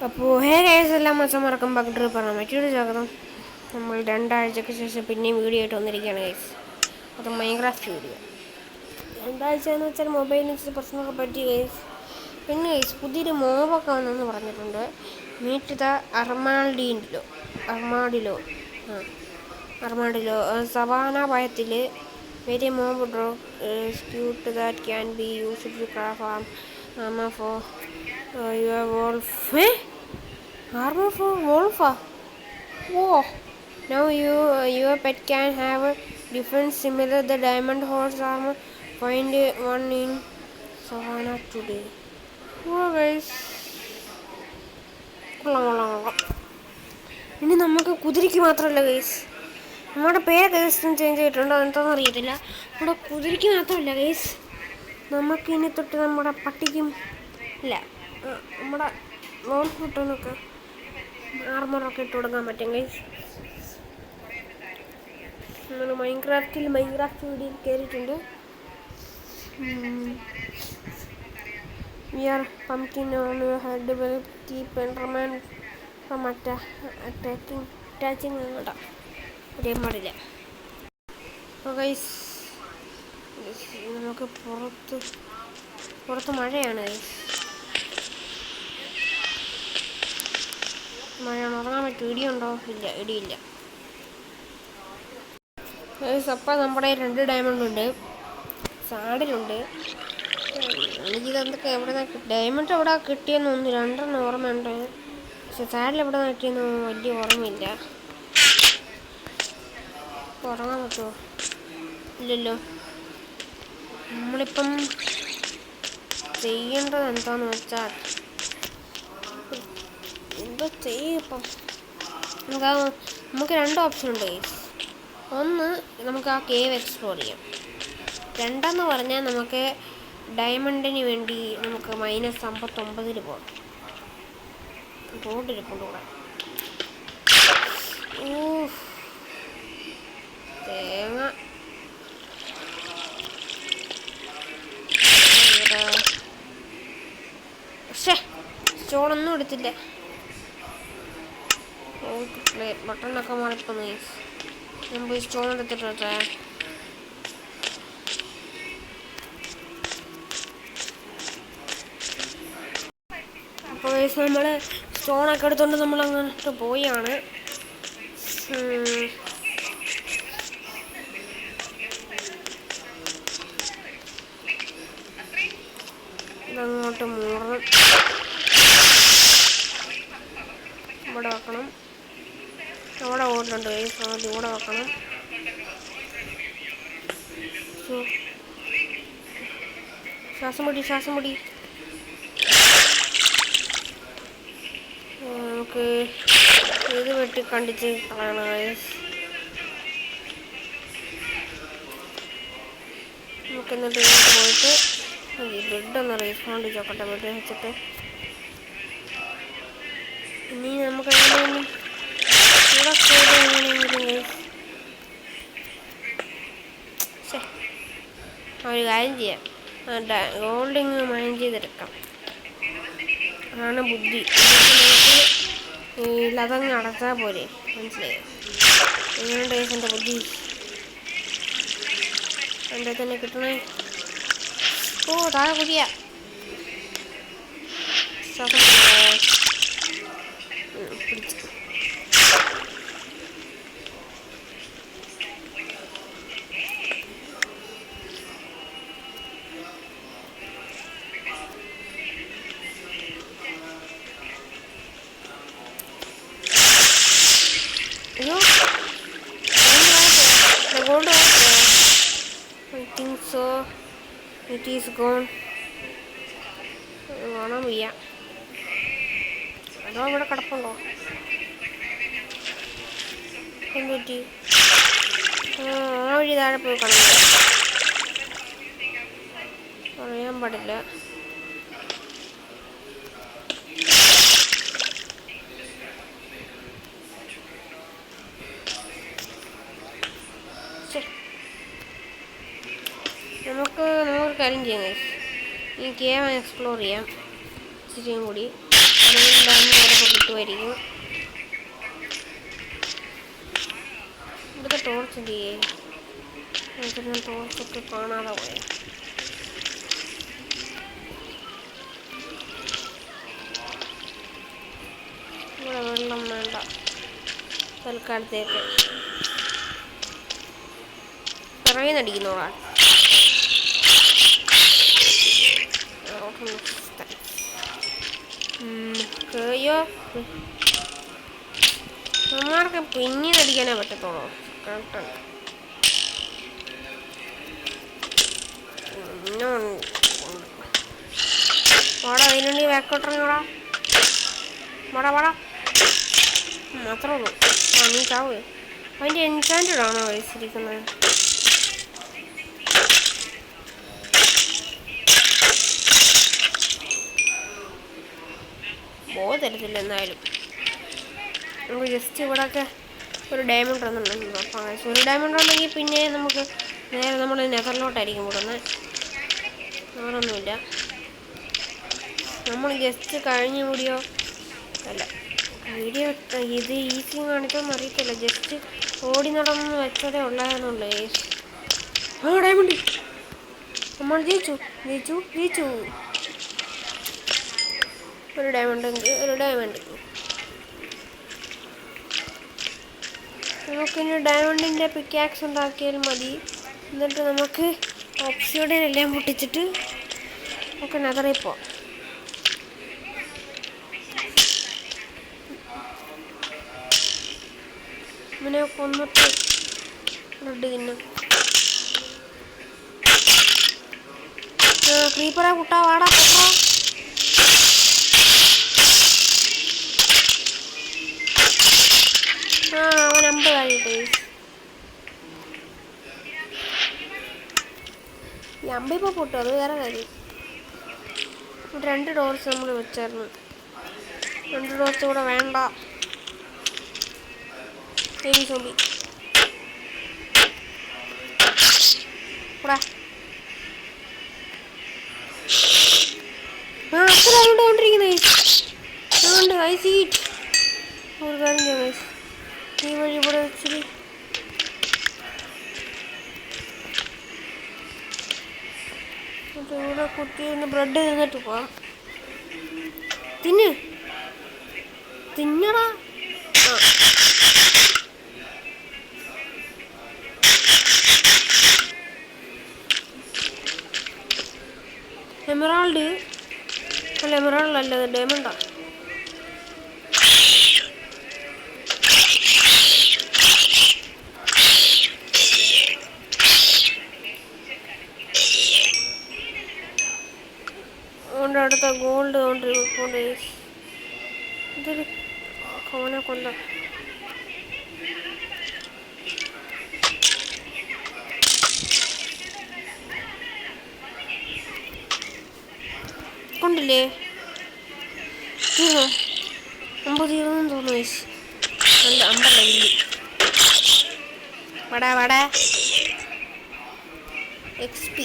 അപ്പോൾ hey guys എല്ലാം മച്ചന്മാർക്കും പകട്ട് പറഞ്ഞാൽ മറ്റൊരു സ്വാഗതം. നമ്മൾ 2 ആഴ്ചയ്ക്ക് ശേഷം പിന്നെയും വീഡിയോ ആയിട്ട് വന്നിരിക്കുകയാണ് ഗൈസ്. അത് മൈൻക്രാഫ്റ്റ് വീഡിയോ. 2 ആഴ്ച എന്ന് വെച്ചാൽ മൊബൈലിന് ഇച്ചിരി പ്രശ്നമൊക്കെ പറ്റി ഗൈസ്. പിന്നെ ഗൈസ് പുതിയൊരു മോബൊക്കെ വന്നെന്ന് പറഞ്ഞിട്ടുണ്ട്. മീറ്റ് ദ അർമാഡിലോ സവാന ഭയത്തിൽ very mob draw cute that can be used to craft for your wolf. Armor for wolf. Whoa! Now your pet can have a defense similar the diamond horse armor. Find one in Savannah today. Whoa guys. ഇനി നമുക്ക് കുതിരയ്ക്ക് മാത്രമല്ല guys, നമ്മുടെ പേര് guys change ചെയ്തിട്ടുണ്ടോ എന്താണെന്ന് അറിയത്തില്ല. നമ്മുടെ കുതിരയ്ക്ക് മാത്രമല്ല ഗൈസ്, നമുക്ക് ഇനി തൊട്ട് നമ്മുടെ പട്ടിക്കും ഇല്ല നമ്മുടെ വോൾഫ് കിട്ടുന്നൊക്കെ ആർമറൊക്കെ ഇട്ട് കൊടുക്കാൻ പറ്റും ഗൈസ്. നമ്മൾ മൈൻക്രാഫ്റ്റ് വീഡിയോയിൽ കയറിയിട്ടുണ്ട്. We are pumpkin on your head will keep Enderman from attaching കേട്ടോ, അറിയാൻ പാടില്ല. അപ്പോൾ ഗൈസ് നമുക്ക് പുറത്ത് മഴയാണ് ഗൈസ്. മഴയാണ്, ഉറങ്ങാൻ പറ്റും. ഇടിയുണ്ടോ? ഇല്ല, ഇടിയില്ല. അപ്പം നമ്മുടെ 2 ഡയമണ്ട് ഉണ്ട്, സാഡിലുണ്ട്. എനിക്കിതെന്തൊക്കെ എവിടെ ഡയമണ്ട് എവിടെ കിട്ടിയെന്ന് തോന്നുന്നു, 2 ഓർമ്മയുണ്ട്. പക്ഷെ സാഡിൽ എവിടെ കിട്ടിയെന്ന് വലിയ ഓർമ്മയില്ല. ഉറങ്ങാൻ പറ്റുമോ? ഇല്ലല്ലോ. നമ്മളിപ്പം ചെയ്യേണ്ടത് എന്താണെന്ന് വെച്ചാൽ എന്താ ചെയ്യപ്പം നമുക്ക് 2 ഓപ്ഷൻ ഉണ്ട് ഗൈസ്. ഒന്ന്, നമുക്ക് ആ കേവ് എക്സ്പ്ലോർ ചെയ്യാം. 2 പറഞ്ഞാൽ നമുക്ക് ഡയമണ്ടിന് വേണ്ടി നമുക്ക് -59 പോകാം. റോഡിരിപ്പുണ്ട് കൂടെ. തേങ്ങ പക്ഷേ സ്റ്റോണൊന്നും എടുത്തില്ല. ബട്ടണൊക്കെ മാറിപ്പോന്നു. ഞാൻ പോയി സ്റ്റോൺ എടുത്തിട്ടെ. അപ്പോൾ നമ്മൾ സ്റ്റോണൊക്കെ എടുത്തുകൊണ്ട് നമ്മൾ അങ്ങോട്ട് പോയാണ്. ഇതങ്ങോട്ട് മൂറണം, ഇവിടെ വെക്കണം. അവിടെ ഓടുന്നുണ്ട് ഗൈസ്, ആദ്യം ഇവിടെ വെക്കണം. ശ്വാസം പിടി. നമുക്ക് ഇത് വെട്ടി കണ്ടിച്ച് കളയണം ഗൈസ്. നമുക്ക് എന്നിട്ട് ഇങ്ങോട്ട് പോയിട്ട് ഈ ബെഡൊന്ന് റീഫൗണ്ട് ചോക്കട്ടെ, ബെഡ് വെച്ചിട്ട്. ഇനി നമുക്ക് എങ്ങനെയൊന്നും ഇവിടെ ചെയ്ത് എങ്ങനെയെങ്കിലും ഗൈസ് ഒരു കാര്യം ചെയ്യാം, ഗോൾഡിങ് മൈൻ ചെയ്തെടുക്കാം. അതാണ് ബുദ്ധി. ഇതങ്ങ് അടച്ചാൽ പോലെ, മനസ്സിലായോ? എങ്ങനെയുണ്ട് ഗൈസ് എൻ്റെ ബുദ്ധി? എൻ്റെ തന്നെ കിട്ടണേ. താഴെ കുതിയ പിടിച്ചു. അയ്യോ, gold I think so. It is gone. കാണാൻ വയ്യ. അതോ ഇവിടെ കിടപ്പുണ്ടോ? എന്തുപറ്റി? ആ വഴി താഴെ പോയി കാണാൻ അറിയാൻ പാടില്ല. നമുക്ക് കാര്യം ചെയ്യാം. ഈ കേവ് എക്സ്പ്ലോർ ചെയ്യാം ഇച്ചിരിയും കൂടി. ഡാം കിട്ടുമായിരിക്കും. ഇവിടുത്തെ ടോർച്ച് എന്ത് ചെയ്യേ? ടോർച്ചൊക്കെ കാണാതെ പോയ. ഇവിടെ വെള്ളം വേണ്ട തൽക്കാലത്തേക്ക്. പിറകെ നടിക്കുന്നോളാ. അയ്യോ, നമ്മൾക്ക് പിന്നെ നടിക്കാനേ പറ്റത്തുള്ളൂ. കറക്റ്റാണ്. വാടാ, അതിനുണ്ടി ബാക്കോട്ടിറങ്ങടാ. വാടാ വാടാ, മാത്രമേ ഉള്ളൂ. ആ, നീ ചാവ്. അതിൻ്റെ എൻചാൻറ്റഡ് ആണോ വയസ്സിരിക്കുന്നത്? തരത്തില്ല. എന്തായാലും നമുക്ക് ജസ്റ്റ് ഇവിടെയൊക്കെ ഒരു ഡയമണ്ട് വന്നിട്ടുണ്ടല്ലോ. അപ്പം ഒരു ഡയമണ്ട് ഉണ്ടെങ്കിൽ പിന്നെ നമുക്ക് നേരെ നമ്മൾ നെതറിലോട്ടായിരിക്കും കൂടുന്നത്. വേറൊന്നുമില്ല. നമ്മൾ ജസ്റ്റ് കഴിഞ്ഞ വീഡിയോ അല്ല വീഡിയോ ഇത് ഈസി കാണിച്ചോന്ന് അറിയത്തില്ല. ജസ്റ്റ് ഓടി നടന്ന് വെച്ചതേ ഉള്ളതെന്നുള്ളൂ. ആ, ഡയമണ്ട് നമ്മൾ ജയിച്ചു ജയിച്ചു ജയിച്ചു. ഒരു ഡയമണ്ട് നമുക്കിനി ഡയമണ്ടിൻ്റെ പിക്കാക്സ് ഉണ്ടാക്കിയാൽ മതി. എന്നിട്ട് നമുക്ക് ഒബ്സിഡിയൻ എല്ലാം പൊട്ടിച്ചിട്ട് നമുക്ക് നെതറിൽ പോവാം. ഇവനെ കൊന്നിട്ട് ബ്ലഡ് തിന്നും. ക്രീപ്പറെ കുട്ടാ, വാടാ പൊട്ടാ. അവൻ 50 കഴിയട്ടെ. ഈ 50 ഇപ്പോൾ പൊട്ടും, അത് വേറെ കാര്യം. 2 ഡോർസ് നമ്മൾ വെച്ചായിരുന്നു. 2 ഡോർസ് കൂടെ വേണ്ട. സോംബി കൂടാ. അത്ര കൊണ്ടിരിക്കുന്നേ. അതുകൊണ്ട് ഐസീറ്റ് ഒരു കാര്യം ചെയ്യാം. ഈ വഴി ഇവിടെ വെച്ചിട്ട് ഇവിടെ കുത്തിന്ന് ബ്രെഡ് തിന്നിട്ട് പോവാം. തിന്നടാ. ആ, എമറാൾഡ് അല്ല, എമറാൾഡ് അല്ല, ഡയമണ്ടാ. അടുത്ത ഗോൾഡ് കൊണ്ട് ഇതൊരു കോനെ കൊണ്ട. കൊണ്ടില്ലേ? തീർന്നോ? 50 തീർന്നു തോന്നുന്നു. അല്ല, 50 ഇല്ല. വടാ XP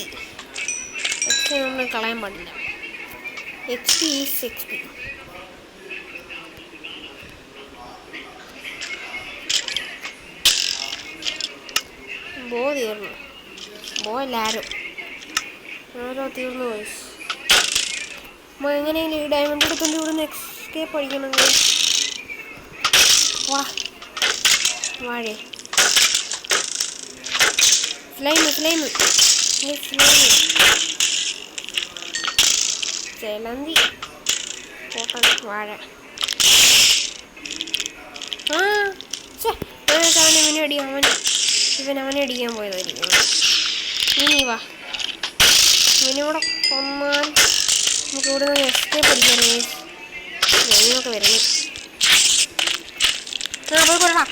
നമ്മൾ കളയാൻ പാടില്ല. XP is XP. ബോ തീർന്നു. ബോ എല്ലാവരും ഓരോ തീർന്നു പോയി. അപ്പോൾ എങ്ങനെയെങ്കിലും ഈ ഡയമണ്ട് എടുത്തുകൊണ്ട് ഇവിടുന്ന് എസ്കേപ്പ് അടിക്കണമെങ്കിൽ വാഴേ സ്ലൈമ് ചേലന്തി കോട്ടൺ വാഴ. അവനെ അടിക്കാൻ പോയതായിരിക്കും. ഇനി വാ, ഇവനിവിടെ കൊന്നാൽ നമുക്ക് ഇവിടെ നിന്ന് എസ്കേപ്പ് അടിക്കാനേ. ഞങ്ങളൊക്കെ വരണേ. പോയി കൊള്ളാ.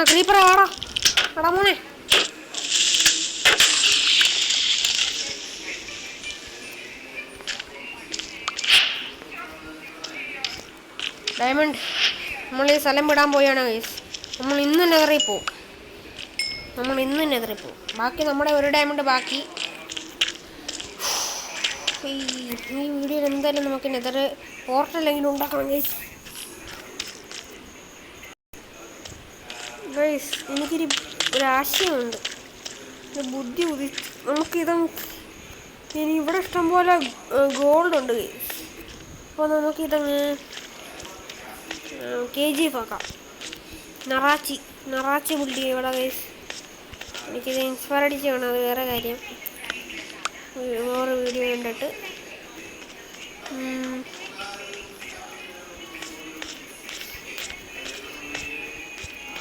ക്രീപ്പറാ, വാടാ മോനെ. ഡയമണ്ട് നമ്മൾ ഈ സ്ഥലം വിടാൻ പോയാണ് ഗൈസ്. നമ്മൾ ഇന്ന് നെതറിൽ പോവും. നമ്മൾ ഇന്ന് തന്നെ എതിരെ പോകും. ബാക്കി നമ്മുടെ ഒരു ഡയമണ്ട് ബാക്കി. ഈ വീഡിയോയിൽ എന്തായാലും നമുക്ക് നെതർ പോർട്ടലെങ്കിലും ഉണ്ടാക്കണം ഗൈസ്. എനിക്കൊരു ആശയമുണ്ട്, ഒരു ബുദ്ധി ഉദിച്ചു. ഇനി ഇവിടെ ഇഷ്ടംപോലെ ഗോൾഡ് ഉണ്ട് ഗൈസ്. അപ്പോൾ നമുക്കിതങ്ങ് KGF ആക്കാം. നറാച്ചി ബുദ്ധി ഇവിടെ ഗൈസ്. എനിക്കിത് ഇൻസ്പയർ അടിച്ച് വേണം, അത് വേറെ കാര്യം. വേറെ വീഡിയോ കണ്ടിട്ട്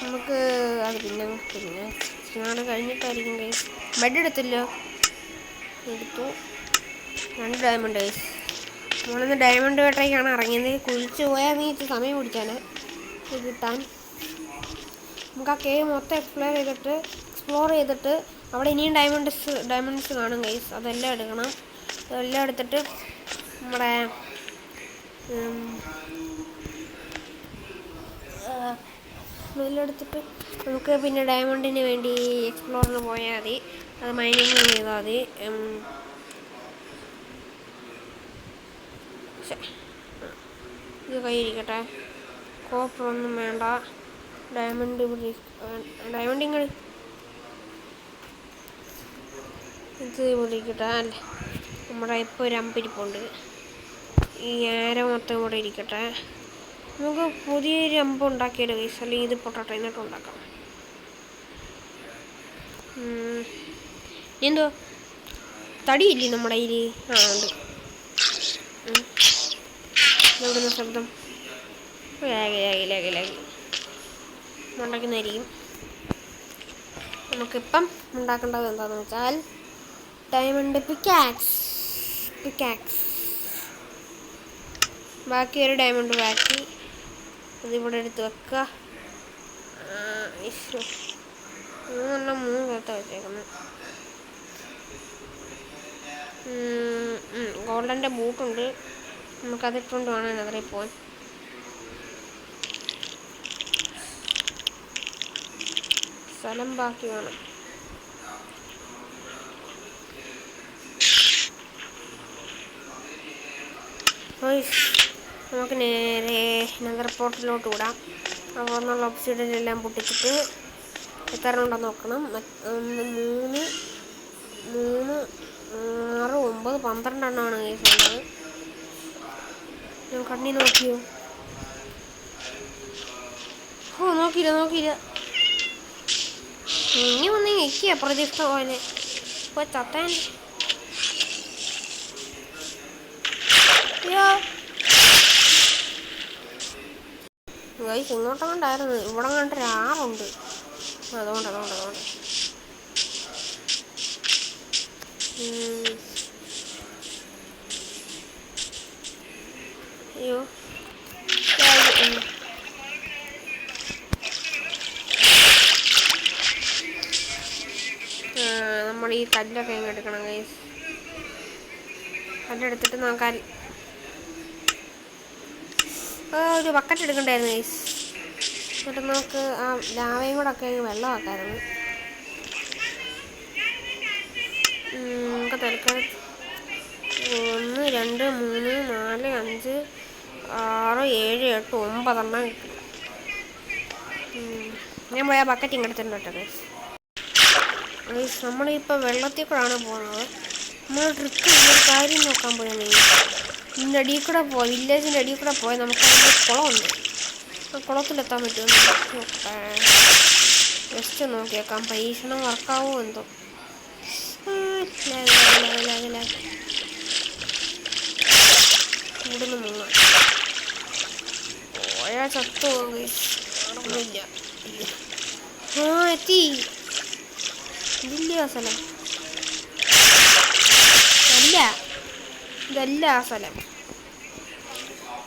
നമുക്ക് അത് പിന്നെ നാട് കഴിഞ്ഞിട്ടായിരിക്കും ഗൈസ്. ബെഡ് എടുത്തല്ലോ, എടുത്തു. 2 ഡയമണ്ട് ഗൈസ്. നമ്മളിന്ന് ഡയമണ്ട് വേട്ടയ്ക്കാണ് ഇറങ്ങിയത്. കുഴിച്ച് പോയാൽ നീ സമയം പിടിച്ചാണ് ഇത് കിട്ടാൻ. നമുക്ക് ആ കേവ് മൊത്തം എക്സ്പ്ലോർ ചെയ്തിട്ട് അവിടെ ഇനിയും ഡയമണ്ട്സ് കാണും ഗൈസ്. അതെല്ലാം എടുക്കണം. അതെല്ലാം എടുത്തിട്ട് നമ്മുടെ ഇതിലെടുത്തിട്ട് നമുക്ക് പിന്നെ ഡയമണ്ടിന് വേണ്ടി എക്സ്പ്ലോറിന് പോയാൽ മതി. അത് മൈനിങ് ചെയ്താൽ മതി. ഇത് കയ്യിരിക്കട്ടെ. കോപ്പർ ഒന്നും വേണ്ട. ഡയമണ്ട് ഇങ്ങനെ ഇത് ഇരിക്കട്ടെ അല്ലേ. നമ്മുടെ ഇപ്പോൾ ഒരു അമ്പിരിപ്പുണ്ട്. ഈ ആര മൊത്തം കൂടെ ഇരിക്കട്ടെ. നമുക്ക് പുതിയൊരു അമ്പ് ഉണ്ടാക്കിയാലോ ഗൈസ്. അല്ലെങ്കിൽ ഇത് പൊട്ടട്ടെ, എന്നിട്ട് ഉണ്ടാക്കാം. എന്തോ തടിയില്ലേ നമ്മുടെ കയ്യിൽ? ഉണ്ട്. എവിടുന്ന ശബ്ദം? ലാഗി ഉണ്ടാക്കുന്നതായിരിക്കും. നമുക്കിപ്പം ഉണ്ടാക്കേണ്ടത് എന്താണെന്ന് വെച്ചാൽ ഡയമണ്ട് പിക്കാക്സ്. ബാക്കി ഒരു ഡയമണ്ട് ബാക്കി. അതിവിടെ എടുത്ത് വെക്കുക. 3 പേർത്ത വെച്ചേക്കുന്നത്. ഗോൾഡൻ്റെ ബൂട്ടുണ്ട്. നമുക്കതിട്ടുകൊണ്ട് വേണം അതിൽ പോകാൻ. സ്ഥലം ബാക്കി വേണം. നമുക്ക് നേരെ നെതർ പോർട്ടലിലോട്ട് വിടാം. അപ്പോൾ ഒന്നുള്ള ഒബ്സിഡിയനെല്ലാം പൊട്ടിച്ചിട്ട് എത്ര ഉണ്ടെന്ന് നോക്കണം. 3, 6, 9, 12 എണ്ണമാണ് കേസുള്ളത്. ഞാൻ കണ്ണി നോക്കിയോ? നോക്കിയില്ല. ഇനി വന്ന് നിൽക്കുക പ്രതീക്ഷ പോലെ. ഇപ്പോൾ ചത്താൻ ഗൈസ് ഇങ്ങോട്ടും കൊണ്ടായിരുന്നു. ഇവിടെ കണ്ടൊരു 6 ഉണ്ട്. അതുകൊണ്ട് അയ്യോ നമ്മൾ ഈ കല്ലൊക്കെ ഇങ്ങ് എടുക്കണം ഗൈസ്. കല്ലെടുത്തിട്ട് നോക്കാൻ ഒരു ബക്കറ്റ് എടുക്കണ്ടായിരുന്നു ഗൈസ്. എന്നിട്ട് നമുക്ക് ആ ലാവയും കൂടെ ഒക്കെ വെള്ളമാക്കായിരുന്നു. നമുക്ക് തൽക്കാലം 1, 2, 3, 4, 5, 6, 7, 8, 9 എണ്ണം കിട്ടില്ല. ഞാൻ പോയാൽ ബക്കറ്റ് ഇങ്ങെടുത്തിട്ടുണ്ട് കേട്ടോ ഗൈസ്. നമ്മളിപ്പോൾ വെള്ളത്തിൽ കൂടെയാണ് പോകുന്നത്. നമ്മൾ ട്രിപ്പ് ഒരു കാര്യം നോക്കാൻ പോയാൽ ഇതിൻ്റെ അടിയിൽ കൂടെ വില്ലേജിൻ്റെ അടിയിൽ കൂടെ പോയാൽ നമുക്ക് അതിൻ്റെ കുളമുണ്ട്. ആ കുളത്തിലെത്താൻ പറ്റുമോ നോക്കട്ടെ. ജസ്റ്റ് നോക്കിയേക്കാം. പരീക്ഷണം വർക്കാവോ എന്തോ. ഇവിടുന്ന് മുങ്ങാം. പോയാൽ ചത്തു ഒന്നുമില്ല. എത്തി. ഇതില്ല ആ സ്ഥലം. ഇതല്ല ആ സ്ഥലം.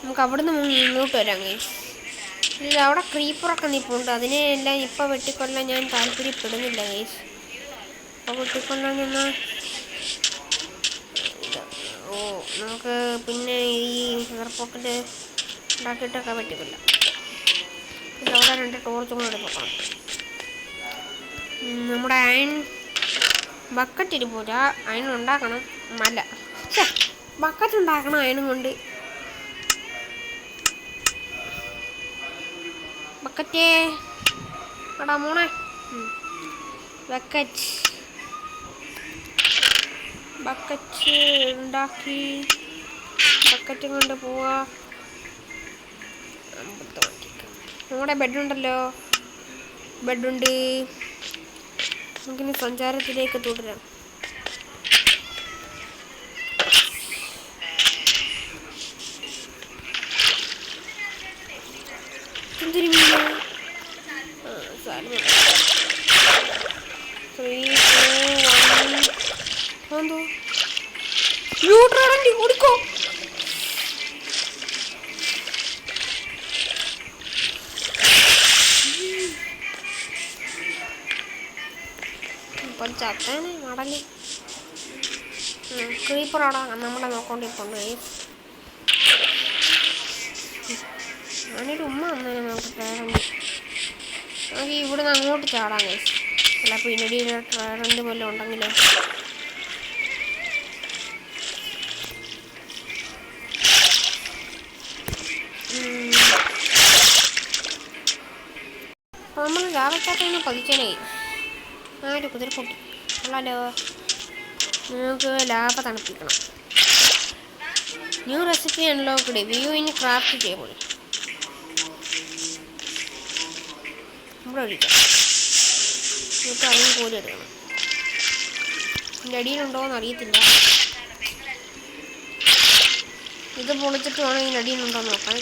നമുക്ക് അവിടുന്ന് മുങ്ങി ഇങ്ങോട്ട് വരാം ഗൈസ്. ഇത് അവിടെ ക്രീപ്പറൊക്കെ നിൽപ്പുണ്ട്. അതിനെ എല്ലാം ഇപ്പം വെട്ടിക്കൊല്ലാൻ ഞാൻ താല്പര്യപ്പെടുന്നില്ല ഗൈസ്. അപ്പോൾ വെട്ടിക്കൊല്ലാൻ എന്നാൽ നമുക്ക് പിന്നെ ഈ എയർപോർട്ടിൽ ഉണ്ടാക്കിയിട്ടൊക്കെ പറ്റില്ല. പിന്നെ അവിടെ 2 ടോർച്ചും കൂടെ എടുക്കണം. നമ്മുടെ അയൺ ബക്കറ്റ് ഇരിപ്പൂല, അയൺ ഉണ്ടാക്കണം. അല്ല, ബക്കറ്റ് ഉണ്ടാക്കണം അയണും കൊണ്ട്. ബക്കറ്റേ എടാ മോണെ, ബക്കറ്റ് ഉണ്ടാക്കി ബക്കറ്റ് കൊണ്ട് പോവാ. നമ്മുടെ ബെഡുണ്ടല്ലോ, ബെഡുണ്ട്. നമുക്കിനി സഞ്ചാരത്തിലേക്ക് തുടരാം. എന്തൊരു മീന്, 3, 2, 1. എന്തോ യൂട്രണ്ടി കുടിക്കോ. ഇപ്പം ചത്തേനെ മടങ്ങി. ക്രീപ്പറാടാ നമ്മളെ നോക്കൊണ്ടിരിപ്പുണ്ട്. ഞാനൊരു ഉമ്മ വന്നേനെ നോക്കട്ടെ. നമുക്ക് ഇവിടുന്ന് അങ്ങോട്ട് ചാടാം ഗൈസ്. അല്ല, പിന്നടിയിൽ ട്രയറൻ്റ് പോലെ ഉണ്ടെങ്കിലോ. അപ്പോൾ നമ്മൾ ലാഭത്താത്തന്നെ പതിച്ചനെ. ഒരു കുതിരക്കുട്ടി കൊള്ളാലോ. നമുക്ക് ലാഭ തണുപ്പിക്കണം. New recipe unlocked, view in craft table. ഇവിടെ ഒഴിക്കാം. എന്നിട്ട് അതിന് കോരി എടുക്കണം. ഇതിൻ്റെ അടിയിലുണ്ടോയെന്ന് അറിയത്തില്ല. ഇത് പൊളിച്ചിട്ട് വേണം ഇതിൻ്റെ അടിയിലുണ്ടോയെന്ന് നോക്കാൻ.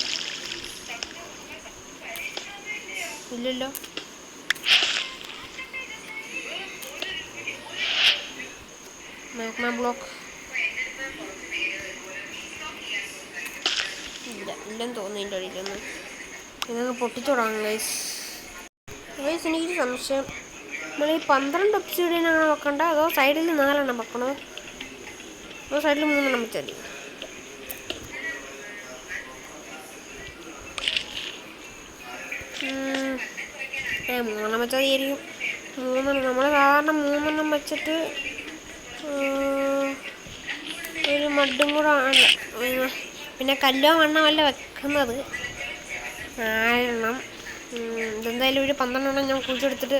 ഇല്ലല്ലോ. മാഗ്മ ബ്ലോക്ക് ഇല്ലെന്ന് തോന്നുന്നു ഇതിൻ്റെ അടിയിലൊന്നും. ഇതൊക്കെ പൊട്ടിച്ചു തുടങ്ങാം ഗൈസ്. എനിക്കൊരു സംശയം, നമ്മൾ ഈ 12 ഒബ്സിഡിയനാണോ വെക്കണ്ട, അതോ സൈഡിൽ 4 വെക്കണോ, അതോ സൈഡിൽ 3 വെച്ചാൽ മതി? മൂന്നെണ്ണം വെച്ചാൽ ആയിരിക്കും. 3 നമ്മൾ സാധാരണ 3 വെച്ചിട്ട് ഒരു മഡും കൂടെ അല്ല, പിന്നെ കല്ലോ മണ്ണമല്ല വെക്കുന്നത്. 4 ഇതെന്തായാലും ഒരു 12 ഞാൻ കുഴിച്ചെടുത്തിട്ട്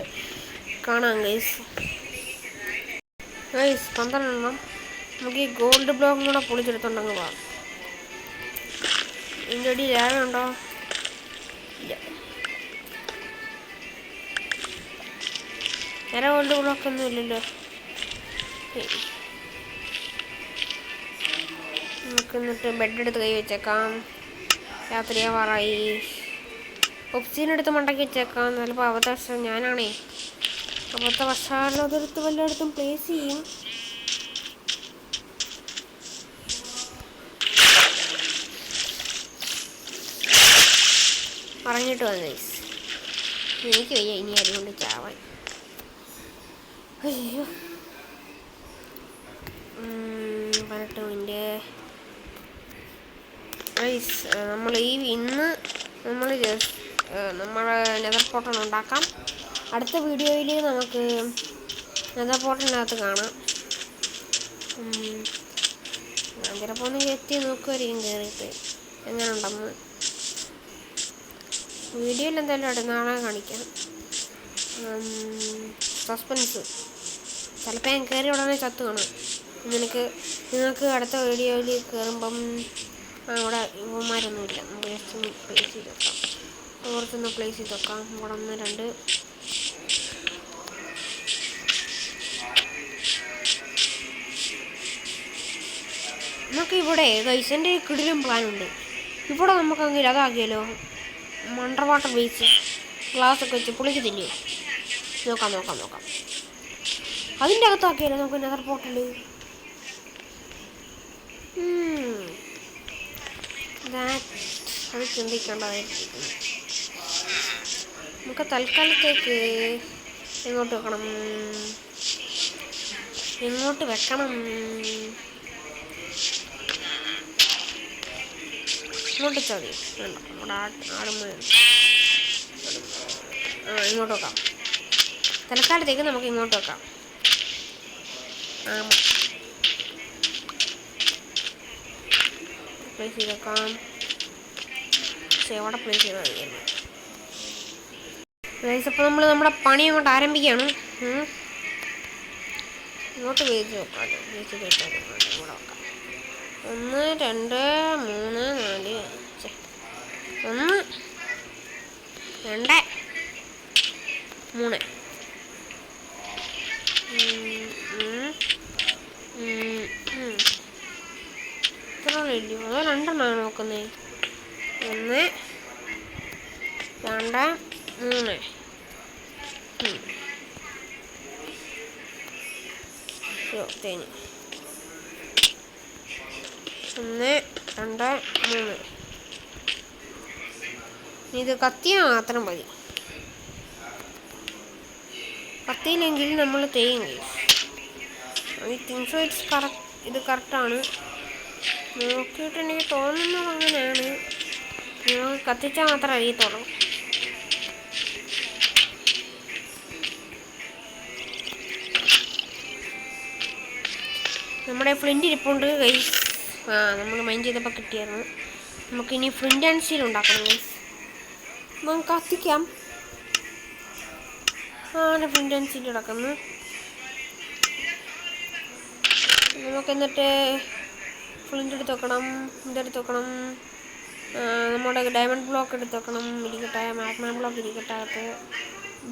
കാണാം ഗൈസ്. 12 നമുക്ക് ഈ ഗോൾഡ് ബ്ലോക്കും കൂടെ പൊളിച്ചെടുത്തുണ്ടെങ്കിൽ പോകാം. ഇതിൻ്റെ അടിയിൽ ഉണ്ടോ? ഇല്ല. വേറെ ഗോൾഡ് ബ്ലോക്കൊന്നും ഇല്ലല്ലോ. നമുക്ക് എന്നിട്ട് ബെഡെടുത്ത് കൈ വെച്ചേക്കാം. രാത്രിയാവാറായി. ഒബ്സിഡിയനെടുത്ത് മണ്ടക്കി വെച്ചേക്കാം. ചിലപ്പോൾ അവകാശം ഞാനാണേ. അപ്പോഴത്തെ വർഷാലും അതെടുത്ത് വല്ലയിടത്തും പ്ലേസ് ചെയ്യും. പറഞ്ഞിട്ട് വന്നു ഗൈസ്. എനിക്ക് വയ്യ ഇനി അതുകൊണ്ട് ചാവാൻ. അയ്യോ, 18 മിനിറ്റ് ഗൈസ്. നമ്മൾ ഇന്ന് നമ്മളെ നെതർ പോർട്ടൽ ഉണ്ടാക്കാം. അടുത്ത വീഡിയോയിൽ നമുക്ക് നെതർ പോർട്ടലിനകത്ത് കാണാം. ഞാൻ ചിലപ്പോൾ ഒന്ന് എത്തി നോക്കുമായിരിക്കും കയറിയിട്ട് എങ്ങനെ ഉണ്ടെന്ന്. വീഡിയോയിൽ എന്തായാലും നാളെ കാണിക്കാം. സസ്പെൻസ്. ചിലപ്പോൾ ഞാൻ കയറി ഉടനെ ചത്ത് കാണാം. നിങ്ങൾക്ക് അടുത്ത വീഡിയോയിൽ കയറുമ്പം അവിടെ ഇവന്മാരൊന്നുമില്ല. നമുക്ക് ജസ്റ്റ് ഒന്ന് പ്ലേസ് ചെയ്ത് വെക്കാം. ഓർത്തൊന്ന് പ്ലേസ് ചെയ്ത് വെക്കാം. ഇവിടെ 1, 2. നമുക്കിവിടെ ഗൈസിൻ്റെ കിടിലും പ്ലാനുണ്ട്. ഇവിടെ നമുക്കങ്ങനെ അതാക്കിയാലോ, അണ്ടർ വാട്ടർ ബേസ് ഗ്ലാസ്സൊക്കെ വെച്ച് പൊളിക്കത്തില്ലേ? നോക്കാം. അതിൻ്റെ അകത്താക്കിയാലോ നമുക്ക് നെതർ പോർട്ടൽ. അത് ചിന്തിക്കേണ്ടതായിരിക്കും. നമുക്ക് തൽക്കാലത്തേക്ക് എങ്ങോട്ട് വെക്കണം? ഇങ്ങോട്ട് വെക്കണം. ഇങ്ങോട്ട് വെച്ചാൽ മതി. വേണ്ട, നമ്മുടെ ആടുമ്പോൾ ഇങ്ങോട്ട് വെക്കാം. തൽക്കാലത്തേക്ക് നമുക്ക് ഇങ്ങോട്ട് വെക്കാം. പ്ലേസ് ചെയ്തേക്കാം. പക്ഷേ എവിടെ പ്ലേസ് ചെയ്താൽ മതിയായിരുന്നു. അപ്പോൾ നമ്മൾ നമ്മുടെ പണി അങ്ങോട്ട് ആരംഭിക്കുകയാണ്. ഇങ്ങോട്ട് വേച്ച് വെക്കാം. വേച്ച് വെച്ചാൽ ഇവിടെ വെക്കാം. 1 2 3 4 1 2 3 ഇത്രയില്ലയോ? അതോ 2 നോക്കുന്നത്? 1 2 3 തേനി 1 2 3. ഇത് കത്തിയാൽ മാത്രം മതി. കത്തിയില്ലെങ്കിൽ നമ്മൾ തേയും. I think so it's correct. ഇത് കറക്റ്റാണ്. നോക്കിയിട്ട് എനിക്ക് തോന്നുന്നത് അങ്ങനെയാണ്. നമുക്ക് കത്തിച്ചാൽ മാത്രമേ അറിയത്തുള്ളൂ. നമ്മുടെ ഫ്ലിൻ്റ് ഇരിപ്പുണ്ട് ഗൈസ്. നമ്മൾ മൈൻഡ് ചെയ്തപ്പോൾ കിട്ടിയായിരുന്നു. നമുക്കിനി ഫ്ലിൻ്റ് ആൻഡ് സ്റ്റീൽ ഉണ്ടാക്കണം ഗൈസ്. നമുക്ക് കത്തിക്കാം. ഫ്ലിൻ്റ് ആൻഡ് സ്റ്റീൽ കിടക്കുന്നു. നമുക്ക് എന്നിട്ട് ഫ്ലിൻ്റ് എടുത്ത് വെക്കണം. ഇതെടുത്ത് വെക്കണം. നമ്മുടെ ഡയമണ്ട് ബ്ലോക്ക് എടുത്ത് വെക്കണം. ഇരിക്കട്ടെ. മാഗ്മ ബ്ലോക്ക് ഇരിക്കട്ടെ. അകത്ത്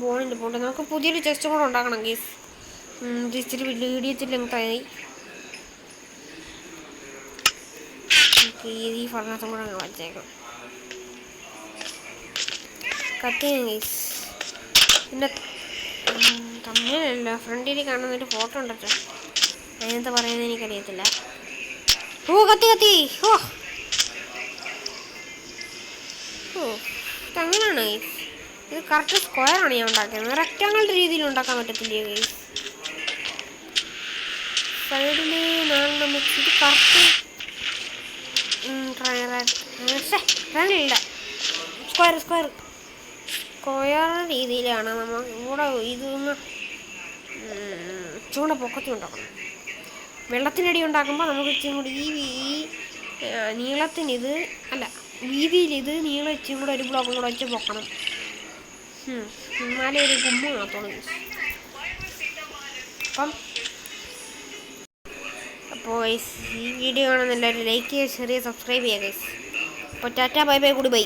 ബോണിൻ്റെ പോണ്ട്. നമുക്ക് പുതിയൊരു ചെസ്റ്റ് കൂടെ ഉണ്ടാക്കണം ഗൈസ്. ഇത് ഇച്ചിരി വീഡിയോ ഇച്ചിരി ലെങ്തായി. ഈ ഫർണസും കൂടെ അങ്ങ് വച്ചേക്കാം. കത്തിയാണ് ഗൈസ്. പിന്നെ തമ്മിലല്ല ഫ്രണ്ടിൽ കാണുന്നൊരു ഫോട്ടോ ഉണ്ടോ? അതിനെന്താ പറയുന്നത് എനിക്കറിയത്തില്ല. കത്തി കത്തി. ഇതങ്ങനെയാണ് ഗൈസ്. ഇത് കറക്റ്റ് സ്ക്വയറാണ് ഞാൻ ഉണ്ടാക്കിയത്. റെക്റ്റാങ്കിളുടെ രീതിയിൽ ഉണ്ടാക്കാൻ പറ്റത്തില്ലേ ഗൈസ്? സൈഡിൽ 4 മിക്സ്. ഇത് കറക്റ്റ് ട്രയാങ്കിളില്ല. സ്ക്വയർ രീതിയിലാണ് നമ്മൾ ഇവിടെ ഇതൊന്ന് ചൂണ്ട പൊക്കത്തി ഉണ്ടാക്കണം. വെള്ളത്തിനടി ഉണ്ടാക്കുമ്പോൾ നമുക്ക് ഇച്ചിരി കൂടി ഈ നീളത്തിനിത് അല്ല വീതിയിലിത് നീളം ഇച്ചിരി കൂടെ ഒരു ബ്ലോക്കും കൂടെ വെച്ച് പൊക്കണം. എന്നാലേ ഒരു ഗുമ്മ കാണത്തുള്ളൂ. അപ്പോൾ ഈ വീഡിയോ കാണുന്ന എല്ലാവരും ലൈക്ക് ചെയ്യുക, ഷെയർ ചെയ്യുക, സബ്സ്ക്രൈബ് ചെയ്യുക ഗൈസ്. അപ്പോൾ Tata bye bye, good bye.